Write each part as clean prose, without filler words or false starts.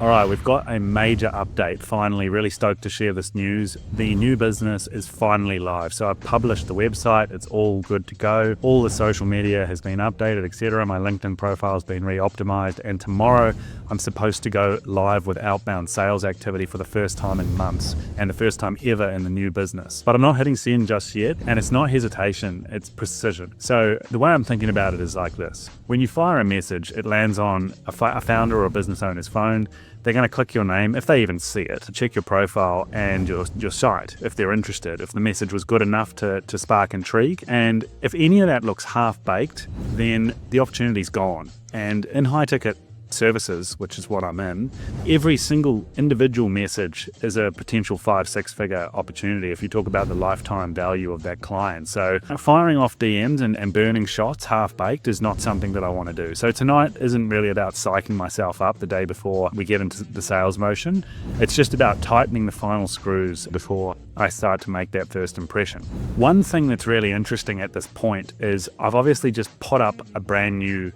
All right, we've got a major update. Finally, really stoked to share this news. The new business is finally live. So I've published the website. It's all good to go. All the social media has been updated, etc. My LinkedIn profile has been re-optimized. And tomorrow I'm supposed to go live with outbound sales activity for the first time in months and the first time ever in the new business. But I'm not hitting send just yet. And it's not hesitation, it's precision. So the way I'm thinking about it is like this. When you fire a message, it lands on a founder or a business owner's phone. They're going to click your name, if they even see it, check your profile and your site, if they're interested, if the message was good enough to spark intrigue. And if any of that looks half-baked, then the opportunity's gone. And in high-ticket services, which is what I'm in, every single individual message is a potential 5-6 figure opportunity if you talk about the lifetime value of that client. So firing off DMs and burning shots half-baked is not something that I want to do. So tonight isn't really about psyching myself up the day before we get into the sales motion. It's just about tightening the final screws before I start to make that first impression. One thing that's really interesting at this point is I've obviously just put up a brand new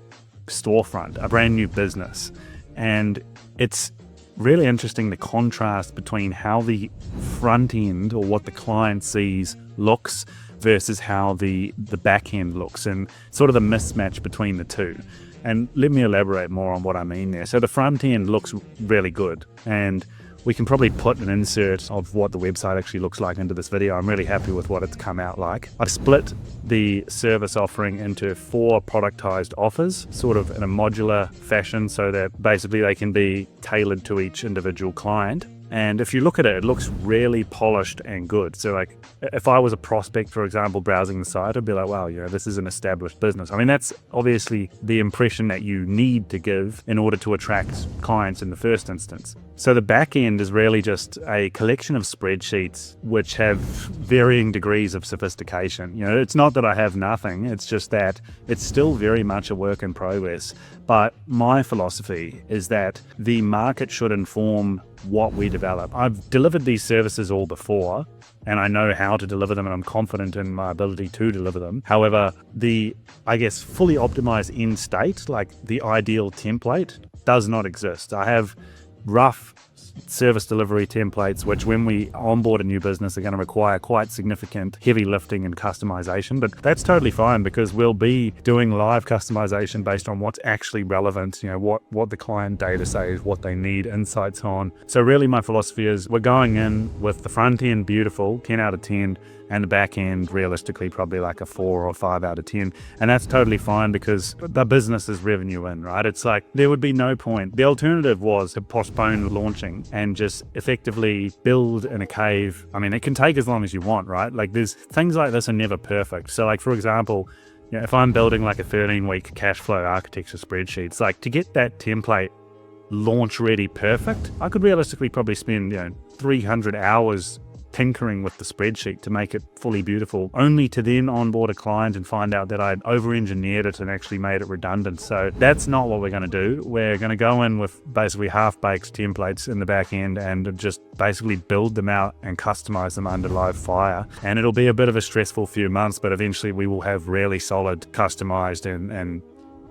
storefront, a brand new business, and it's really interesting the contrast between how the front end or what the client sees looks versus how the back end looks, and sort of the mismatch between the two. And let me elaborate more on what I mean there. So the front end looks really good, and we can probably put an insert of what the website actually looks like into this video. I'm really happy with what it's come out like. I've split the service offering into 4 productized offers, sort of in a modular fashion, so that basically they can be tailored to each individual client. And if you look at it, it looks really polished and good. So like if I was a prospect, for example, browsing the site, I'd be like, wow, this is an established business. I mean, that's obviously the impression that you need to give in order to attract clients in the first instance. So the back end is really just a collection of spreadsheets which have varying degrees of sophistication. It's not that I have nothing, it's just that it's still very much a work in progress. But my philosophy is that the market should inform what we develop. I've delivered these services all before, and I know how to deliver them, and I'm confident in my ability to deliver them. However, the, fully optimized end state, like the ideal template, does not exist. I have rough service delivery templates, which when we onboard a new business are going to require quite significant heavy lifting and customization, but that's totally fine because we'll be doing live customization based on what's actually relevant, what the client data says, what they need insights on. So really my philosophy is we're going in with the front end beautiful, 10 out of 10, and the back end realistically probably like a 4 or 5 out of 10. And that's totally fine because the business is revenue in, right? It's like there would be no point. The alternative was to postpone launching and just effectively build in a cave. I mean, it can take as long as you want, right? Like there's things like this are never perfect. So like, for example, if I'm building like a 13-week cash flow architecture spreadsheet, it's like to get that template launch ready perfect, I could realistically probably spend 300 hours tinkering with the spreadsheet to make it fully beautiful, only to then onboard a client and find out that I'd over-engineered it and actually made it redundant. So that's not what we're going to do. We're going to go in with basically half-baked templates in the back end and just basically build them out and customize them under live fire. And it'll be a bit of a stressful few months, but eventually we will have really solid, customized and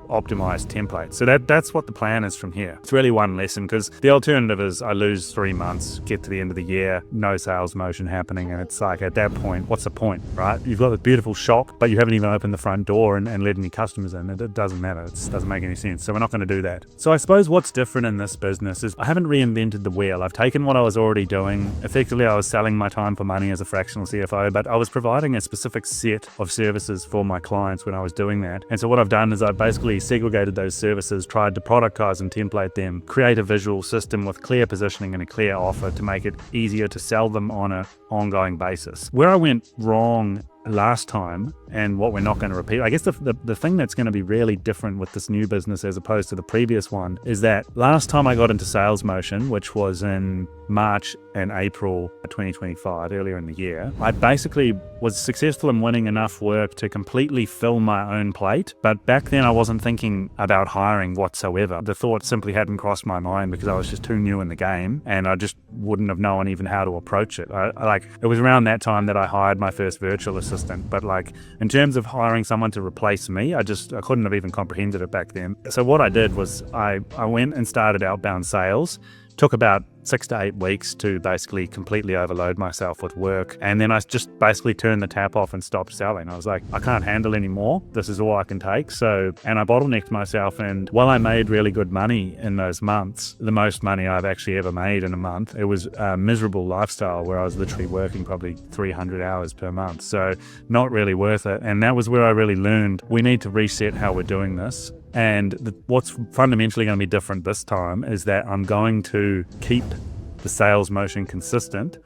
optimized templates. So that's what the plan is from here. It's really one lesson, because the alternative is I lose 3 months, get to the end of the year, no sales motion happening, and it's like at that point, what's the point, right? You've got this beautiful shop, but you haven't even opened the front door and let any customers in. It doesn't matter. It doesn't make any sense. So we're not going to do that. So I suppose what's different in this business is I haven't reinvented the wheel. I've taken what I was already doing. Effectively, I was selling my time for money as a fractional CFO, but I was providing a specific set of services for my clients when I was doing that. And so what I've done is I've basically segregated those services, tried to productize and template them, create a visual system with clear positioning and a clear offer to make it easier to sell them on an ongoing basis. Where I went wrong last time, and what we're not going to repeat, I guess the thing that's going to be really different with this new business as opposed to the previous one is that last time I got into sales motion, which was in March and April 2025, earlier in the year, I basically was successful in winning enough work to completely fill my own plate. But back then I wasn't thinking about hiring whatsoever. The thought simply hadn't crossed my mind because I was just too new in the game and I just wouldn't have known even how to approach it. It was around that time that I hired my first virtual assistant, but in terms of hiring someone to replace me, I couldn't have even comprehended it back then. So what I did was I went and started outbound sales Took about 6 to 8 weeks to basically completely overload myself with work. And then I just basically turned the tap off and stopped selling. I was like, I can't handle anymore. This is all I can take. And I bottlenecked myself. And while I made really good money in those months, the most money I've actually ever made in a month, it was a miserable lifestyle where I was literally working probably 300 hours per month. So not really worth it. And that was where I really learned we need to reset how we're doing this. And what's fundamentally going to be different this time is that I'm going to keep the sales motion consistent.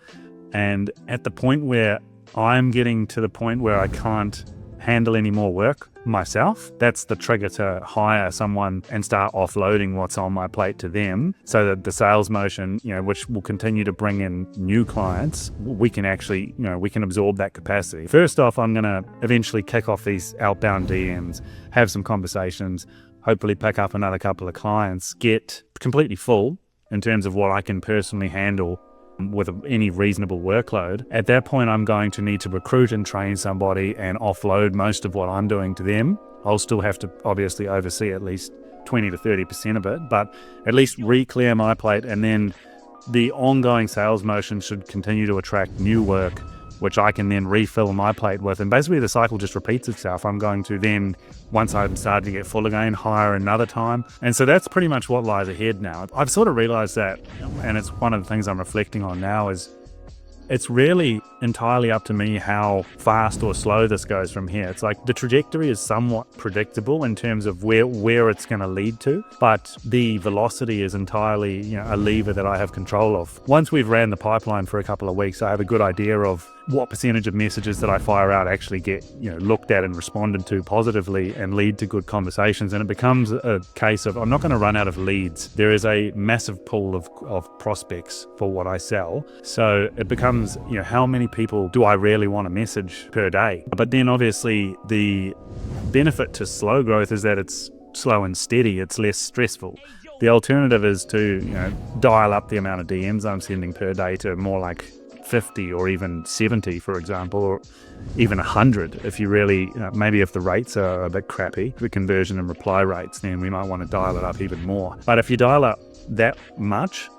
And at the point where I'm getting to the point where I can't handle any more work myself, that's the trigger to hire someone and start offloading what's on my plate to them, so that the sales motion, which will continue to bring in new clients, we can actually, we can absorb that capacity. First off, I'm going to eventually kick off these outbound DMs, have some conversations, hopefully pick up another couple of clients, get completely full in terms of what I can personally handle with any reasonable workload. At that point, I'm going to need to recruit and train somebody and offload most of what I'm doing to them. I'll still have to obviously oversee at least 20 to 30% of it, but at least re-clear my plate, and then the ongoing sales motion should continue to attract new work, which I can then refill my plate with. And basically the cycle just repeats itself. I'm going to then, once I'm starting to get full again, hire another time. And so that's pretty much what lies ahead now. I've sort of realized that, and it's one of the things I'm reflecting on now, is it's really entirely up to me how fast or slow this goes from here. It's like the trajectory is somewhat predictable in terms of where it's going to lead to, but the velocity is entirely a lever that I have control of. Once we've ran the pipeline for a couple of weeks, I have a good idea of what percentage of messages that I fire out actually get looked at and responded to positively and lead to good conversations. And it becomes a case of, I'm not going to run out of leads. There is a massive pool of prospects for what I sell. So it becomes, how many people do I really want to message per day? But then obviously the benefit to slow growth is that it's slow and steady. It's less stressful. The alternative is to dial up the amount of DMs I'm sending per day to more like 50 or even 70, for example, or even 100 if you really, maybe if the rates are a bit crappy, the conversion and reply rates, then we might want to dial it up even more. But if you dial up that much,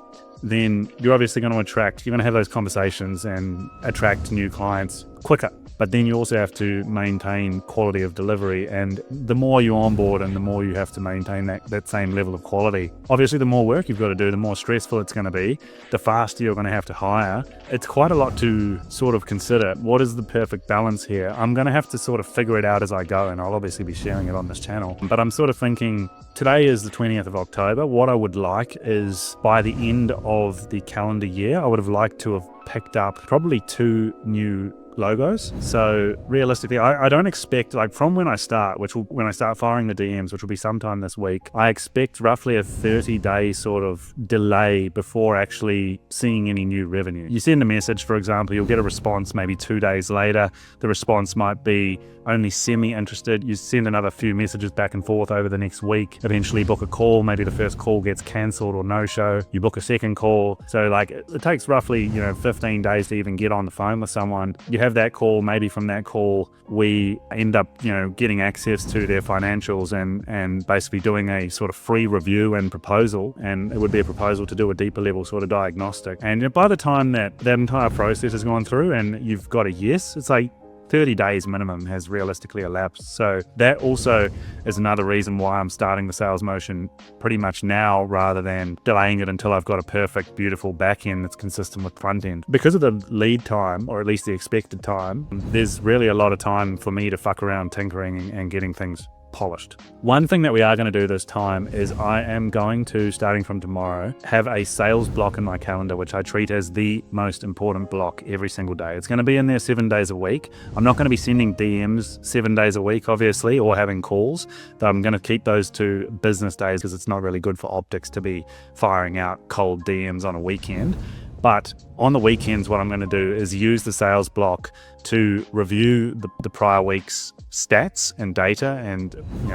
then you're obviously going to have those conversations and attract new clients quicker. But then you also have to maintain quality of delivery, and the more you onboard and the more you have to maintain that same level of quality, obviously the more work you've got to do, the more stressful it's going to be, the faster you're going to have to hire. It's quite a lot to sort of consider. What is the perfect balance here? I'm going to have to sort of figure it out as I go, and I'll obviously be sharing it on this channel. But I'm sort of thinking, today is the 20th of October. What I would like is, by the end of the calendar year, I would have liked to have picked up probably 2 new logos. So realistically, I don't expect, like, from when I start firing the DMs, which will be sometime this week, I expect roughly a 30-day sort of delay before actually seeing any new revenue. You send a message, for example, you'll get a response maybe 2 days later. The response might be only semi-interested. You send another few messages back and forth over the next week, eventually book a call. Maybe the first call gets cancelled or no-show. You book a second call. So like it takes roughly 15 days to even get on the phone with someone. You have that call. Maybe from that call we end up getting access to their financials and basically doing a sort of free review and proposal, and it would be a proposal to do a deeper level sort of diagnostic. And by the time that entire process has gone through and you've got a yes, it's like 30 days minimum has realistically elapsed. So that also is another reason why I'm starting the sales motion pretty much now rather than delaying it until I've got a perfect, beautiful back end that's consistent with front end. Because of the lead time, or at least the expected time, there's really a lot of time for me to fuck around tinkering and getting things polished. One thing that we are going to do this time is I am going to, starting from tomorrow, have a sales block in my calendar, which I treat as the most important block every single day. It's going to be in there 7 days a week. I'm not going to be sending DMs 7 days a week, obviously, or having calls. I'm going to keep those to business days because it's not really good for optics to be firing out cold DMs on a weekend. But on the weekends, what I'm going to do is use the sales block to review the prior week's stats and data and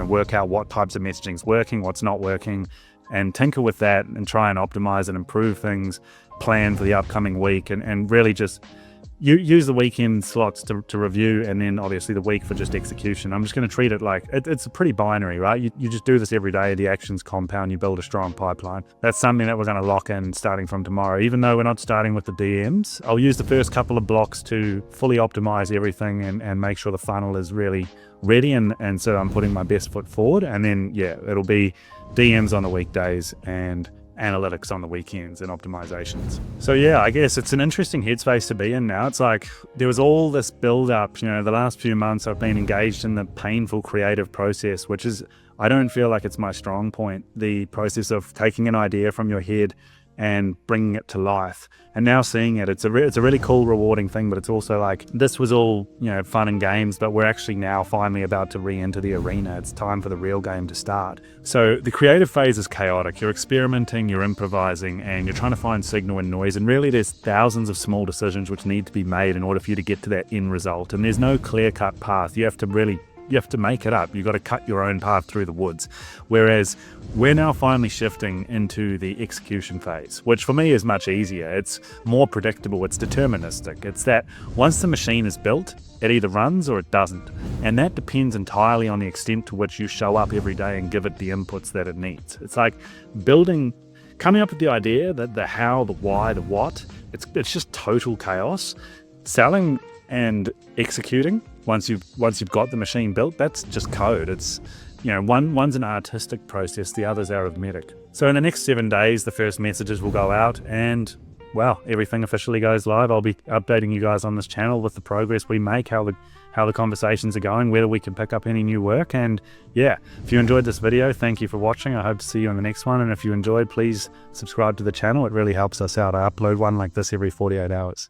work out what types of messaging is working, what's not working, and tinker with that and try and optimize and improve things, plan for the upcoming week, and really just you use the weekend slots to review, and then obviously the week for just execution. I'm just going to treat it like it's a pretty binary, right? You just do this every day. The actions compound. You build a strong pipeline. That's something that we're going to lock in starting from tomorrow. Even though we're not starting with the DMs, I'll use the first couple of blocks to fully optimize everything and make sure the funnel is really ready. And so I'm putting my best foot forward. And then, yeah, it'll be DMs on the weekdays and analytics on the weekends and optimizations. So yeah, I guess it's an interesting headspace to be in now. It's like there was all this build up, the last few months I've been engaged in the painful creative process, which is, I don't feel like it's my strong point. The process of taking an idea from your head and bringing it to life, and now seeing it, it's a really cool, rewarding thing. But it's also like, this was all fun and games, but we're actually now finally about to re-enter the arena. It's time for the real game to start. So the creative phase is chaotic. You're experimenting, you're improvising, and you're trying to find signal and noise, and really there's thousands of small decisions which need to be made in order for you to get to that end result. And there's no clear-cut path. You have to make it up. You've got to cut your own path through the woods. Whereas we're now finally shifting into the execution phase, which for me is much easier. It's more predictable. It's deterministic. It's that once the machine is built, it either runs or it doesn't. And that depends entirely on the extent to which you show up every day and give it the inputs that it needs. It's like coming up with the idea, the how, the why, the what. It's just total chaos. Selling and executing, once you've got the machine built, that's just code. It's one's an artistic process, the other's arithmetic. So in the next 7 days, the first messages will go out, and well, everything officially goes live. I'll be updating you guys on this channel with the progress we make, how the conversations are going, whether we can pick up any new work. And yeah, if you enjoyed this video, thank you for watching. I hope to see you in the next one. And if you enjoyed, please subscribe to the channel. It really helps us out. I upload one like this every 48 hours.